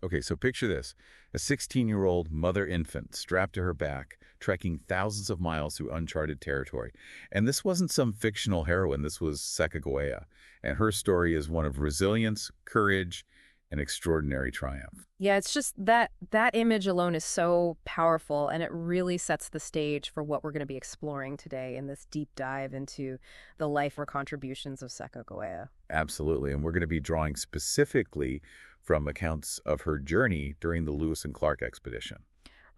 Okay, so picture this. A 16-year-old mother infant strapped to her back, trekking thousands of miles through uncharted territory. And this wasn't some fictional heroine, this was Sacagawea. And her story is one of resilience, courage, and extraordinary triumph. Yeah, it's just that image alone is so powerful, and it really sets the stage for what we're going to be exploring today in this deep dive into the life or contributions of Sacagawea. Absolutely. And we're going to be drawing specifically from accounts of her journey during the Lewis and Clark expedition.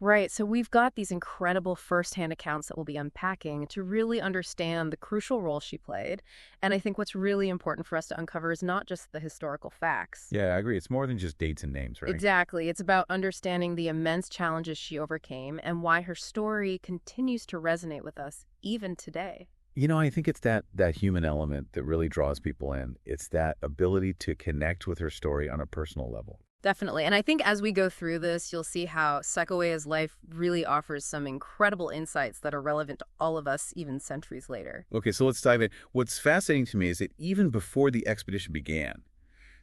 Right, so we've got these incredible firsthand accounts that we'll be unpacking to really understand the crucial role she played. And I think what's really important for us to uncover is not just the historical facts. Yeah, I agree. It's more than just dates and names, right? Exactly. It's about understanding the immense challenges she overcame and why her story continues to resonate with us even today. I think it's that human element that really draws people in. It's that ability to connect with her story on a personal level. Definitely. And I think as we go through this, you'll see how Sacagawea's life really offers some incredible insights that are relevant to all of us even centuries later. Okay, so let's dive in. What's fascinating to me is that even before the expedition began,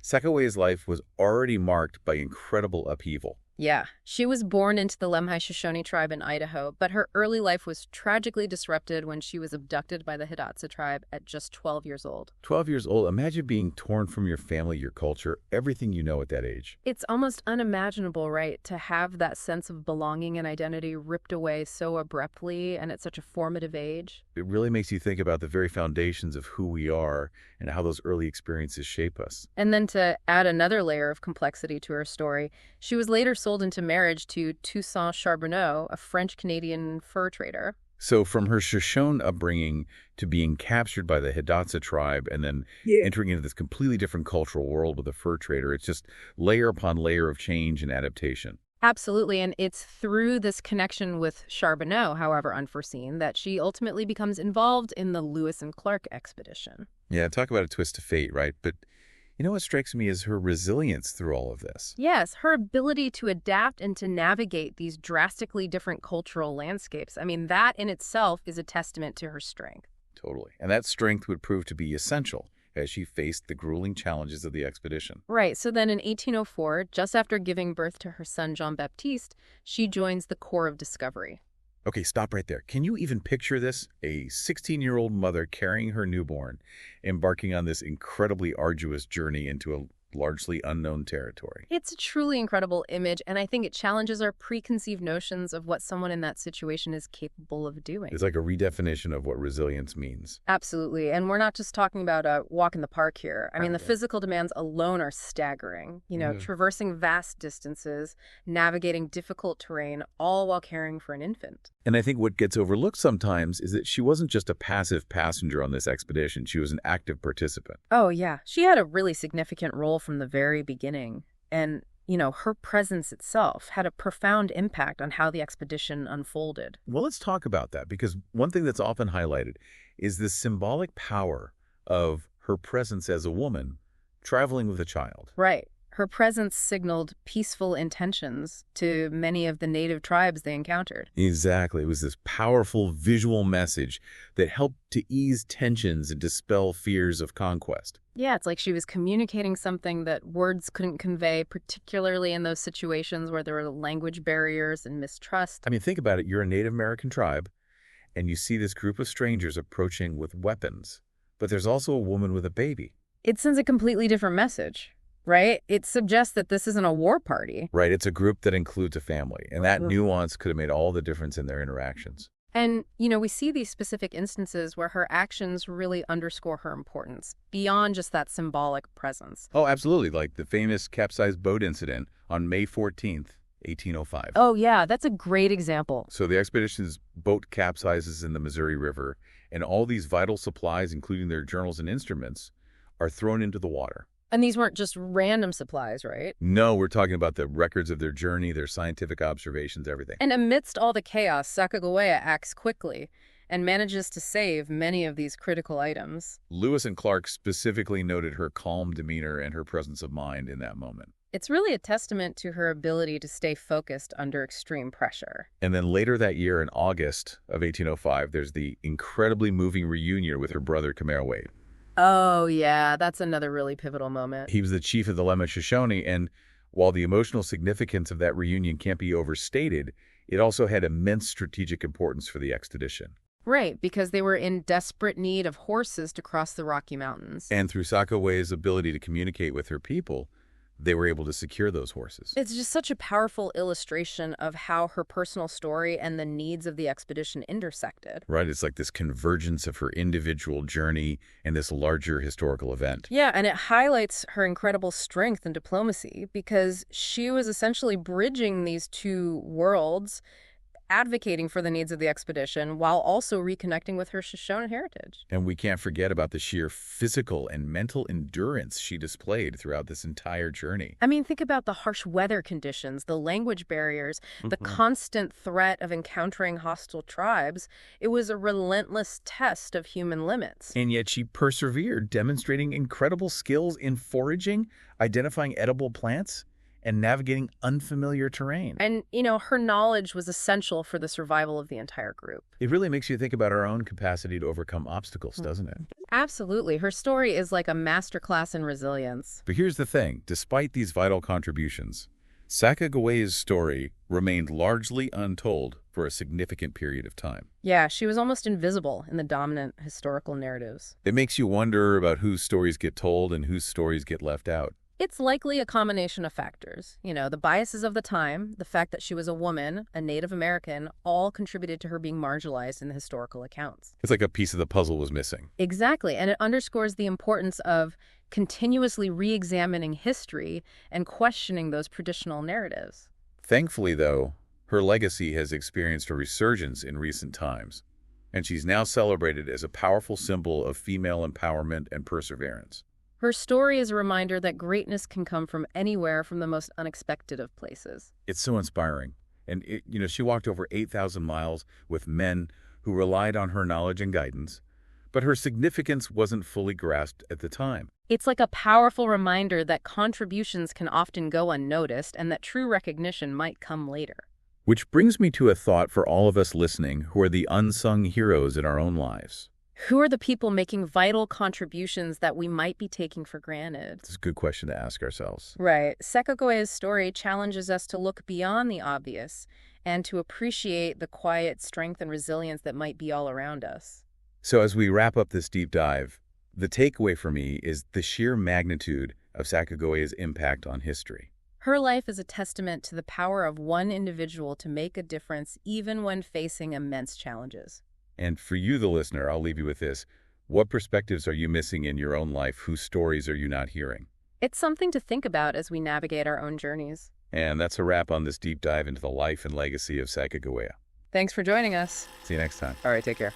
Sacagawea's life was already marked by incredible upheaval. Yeah, she was born into the Lemhi Shoshone tribe in Idaho, but her early life was tragically disrupted when she was abducted by the Hidatsa tribe at just 12 years old. 12 years old, imagine being torn from your family, your culture, everything you know at that age. It's almost unimaginable, right, to have that sense of belonging and identity ripped away so abruptly and at such a formative age. It really makes you think about the very foundations of who we are and how those early experiences shape us. And then to add another layer of complexity to her story, she was later sold into marriage to Toussaint Charbonneau, a French-Canadian fur trader. So from her Shoshone upbringing to being captured by the Hidatsa tribe and then entering into this completely different cultural world with a fur trader, it's just layer upon layer of change and adaptation. Absolutely, and it's through this connection with Charbonneau, however unforeseen, that she ultimately becomes involved in the Lewis and Clark expedition. Yeah, talk about a twist of fate, right? But what strikes me is her resilience through all of this. Yes, her ability to adapt and to navigate these drastically different cultural landscapes. I mean, that in itself is a testament to her strength. Totally. And that strength would prove to be essential as she faced the grueling challenges of the expedition. Right, so then in 1804, just after giving birth to her son Jean-Baptiste, she joins the Corps of Discovery. Okay, stop right there. Can you even picture this? A 16-year-old mother carrying her newborn, embarking on this incredibly arduous journey into a largely unknown territory. It's a truly incredible image, and I think it challenges our preconceived notions of what someone in that situation is capable of doing. It's like a redefinition of what resilience means. Absolutely, and we're not just talking about a walk in the park here. I mean, the physical demands alone are staggering. Traversing vast distances, navigating difficult terrain, all while caring for an infant. And I think what gets overlooked sometimes is that she wasn't just a passive passenger on this expedition. She was an active participant. Oh, yeah. She had a really significant role from the very beginning. And, her presence itself had a profound impact on how the expedition unfolded. Well, let's talk about that, because one thing that's often highlighted is the symbolic power of her presence as a woman traveling with a child. Right. Her presence signaled peaceful intentions to many of the native tribes they encountered. Exactly. It was this powerful visual message that helped to ease tensions and dispel fears of conquest. Yeah, it's like she was communicating something that words couldn't convey, particularly in those situations where there were language barriers and mistrust. I mean, think about it. You're a Native American tribe, and you see this group of strangers approaching with weapons, but there's also a woman with a baby. It sends a completely different message. Right? It suggests that this isn't a war party. Right. It's a group that includes a family. And that nuance could have made all the difference in their interactions. And, we see these specific instances where her actions really underscore her importance beyond just that symbolic presence. Oh, absolutely. Like the famous capsized boat incident on May 14th, 1805. Oh, yeah. That's a great example. So the expedition's boat capsizes in the Missouri River, and all these vital supplies, including their journals and instruments, are thrown into the water. And these weren't just random supplies, right? No, we're talking about the records of their journey, their scientific observations, everything. And amidst all the chaos, Sacagawea acts quickly and manages to save many of these critical items. Lewis and Clark specifically noted her calm demeanor and her presence of mind in that moment. It's really a testament to her ability to stay focused under extreme pressure. And then later that year, in August of 1805, there's the incredibly moving reunion with her brother, Wade. Oh, yeah, that's another really pivotal moment. He was the chief of the Lemhi Shoshone, and While the emotional significance of that reunion can't be overstated, it also had immense strategic importance for the expedition. Right, because they were in desperate need of horses to cross the Rocky Mountains. And through Sacagawea's ability to communicate with her people, they were able to secure those horses. It's just such a powerful illustration of how her personal story and the needs of the expedition intersected. Right? It's like this convergence of her individual journey and this larger historical event. Yeah, and it highlights her incredible strength and diplomacy because she was essentially bridging these two worlds, advocating for the needs of the expedition while also reconnecting with her Shoshone heritage. And we can't forget about the sheer physical and mental endurance she displayed throughout this entire journey. I mean, think about the harsh weather conditions, the language barriers, the constant threat of encountering hostile tribes. It was a relentless test of human limits. And yet she persevered, demonstrating incredible skills in foraging, identifying edible plants, and navigating unfamiliar terrain. And, her knowledge was essential for the survival of the entire group. It really makes you think about our own capacity to overcome obstacles, doesn't it? Absolutely. Her story is like a masterclass in resilience. But here's the thing. Despite these vital contributions, Sacagawea's story remained largely untold for a significant period of time. Yeah, she was almost invisible in the dominant historical narratives. It makes you wonder about whose stories get told and whose stories get left out. It's likely a combination of factors. The biases of the time, the fact that she was a woman, a Native American, all contributed to her being marginalized in the historical accounts. It's like a piece of the puzzle was missing. Exactly, and it underscores the importance of continuously re-examining history and questioning those traditional narratives. Thankfully, though, her legacy has experienced a resurgence in recent times, and she's now celebrated as a powerful symbol of female empowerment and perseverance. Her story is a reminder that greatness can come from anywhere, from the most unexpected of places. It's so inspiring. And, she walked over 8,000 miles with men who relied on her knowledge and guidance, but her significance wasn't fully grasped at the time. It's like a powerful reminder that contributions can often go unnoticed and that true recognition might come later. Which brings me to a thought for all of us listening who are the unsung heroes in our own lives. Who are the people making vital contributions that we might be taking for granted? It's a good question to ask ourselves. Right. Sacagawea's story challenges us to look beyond the obvious and to appreciate the quiet strength and resilience that might be all around us. So as we wrap up this deep dive, the takeaway for me is the sheer magnitude of Sacagawea's impact on history. Her life is a testament to the power of one individual to make a difference even when facing immense challenges. And for you, the listener, I'll leave you with this. What perspectives are you missing in your own life? Whose stories are you not hearing? It's something to think about as we navigate our own journeys. And that's a wrap on this deep dive into the life and legacy of Sacagawea. Thanks for joining us. See you next time. All right, take care.